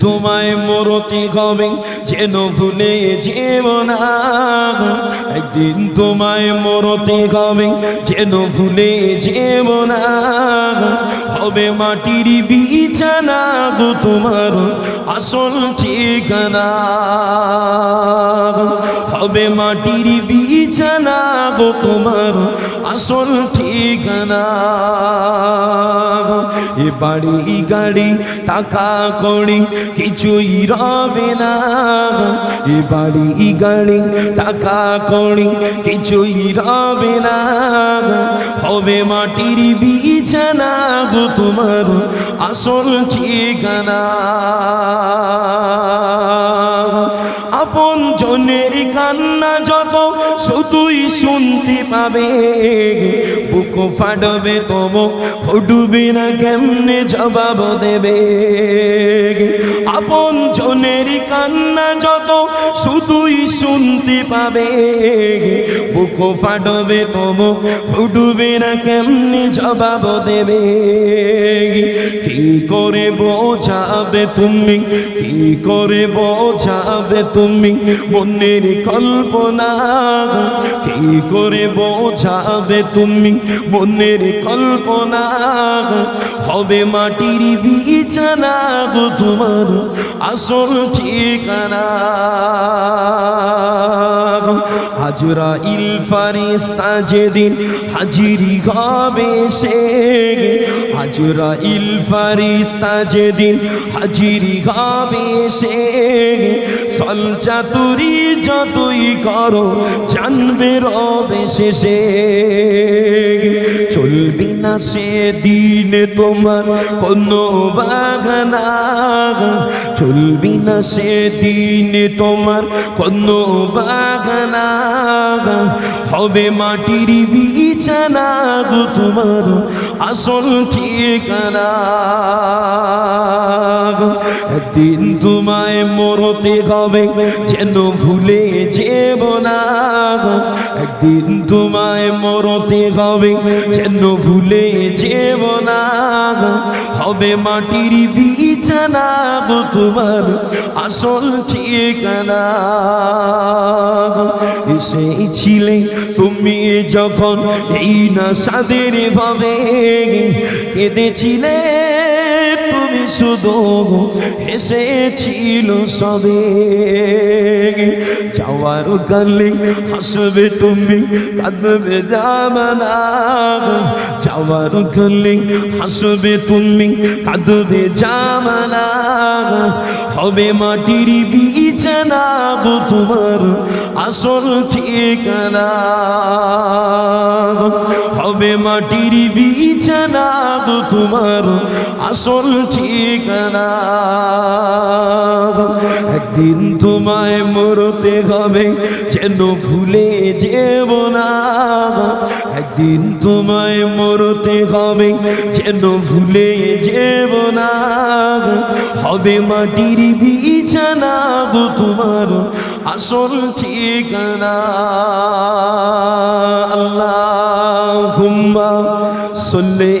তোমায় মরতে হবে যেন ভুলে যেও না, একদিন তোমায় মরতে হবে যেন ভুলে যেও না। হবে মাটির বিছানা গো তোমার আসল ঠিকানা, হবে মাটির বিছানা গো তোমার আসল ঠিকানা। এ বাড়ি গাড়ি টাকা কড়ি কিছুই রবে না, এ বাড়ি গাড়ি টাকা কড়ি কিছুই রবে না। হবে মাটির বিছানা গো তোমার আসল ঠিকানা। আপন জনের কান্না যত শুধুই শুনতে পাবে, বুক ফাটবে তবু ফুটবে না কেমনে জবাব দেবে। আপন জনের কান্না যত শুধুই শুনতে পাবে, বুক ফাটবে তবু ফুটবে না কেমনে জবাব দেবে। কি করে বোঝাবে তুমি, কি করে বোঝাবে তুমি মনের কল্পনা, কি করে বোঝাবে তুমি মনের কল্পনা। হবে মাটির বিছানা গো তোমার আসল ঠিকানা। আজরাইল ফারিস্তা যেদিন হাজিরি হবে সে, আজরাইল ফারিস্তা যেদিন হাজিরি হবে সে, সলচাতুরি যতই করো জানবে রবে শেষে। চলবি না সেদিন তোমার কোনো বাগানা, চলবি না সেদিন তোমার কোনো বাগানা। হবে মাটির বিছানা গো তোমার আসল ঠিকানা। একদিন তোমায় মরতে হবে যেন ভুলে যেও না, একদিন তোমায় মরতে হবে যেন ভুলে যেও না। হবে মাটির বিছানা গো তোমার আসল ঠিকানা। এসেছিলে তুমি যখন এই না সাদের ভাবে, কেঁদেছিলে তুমি শুধু হেসেছিল সবে। যাওয়ার কালে হাসবে তুমি কাঁদবে জামানা, যাওয়ার কালে হাসবে তুমি কাঁদবে জামানা। হবে মাটির বিছানা গো তোমার আসল ঠিকানা, হবে মাটির বিছানা গো তোমার আসল ঠিকানা। একদিন তোমায় মরতে হবে যেন ভুলে যেও না, একদিন তোমায় মরতে হবে যেন ভুলে যেও না। হবে মাটির বিছানা গো তোমার আসল ঠিকানা। আল্লাহুম্মা সাল্লি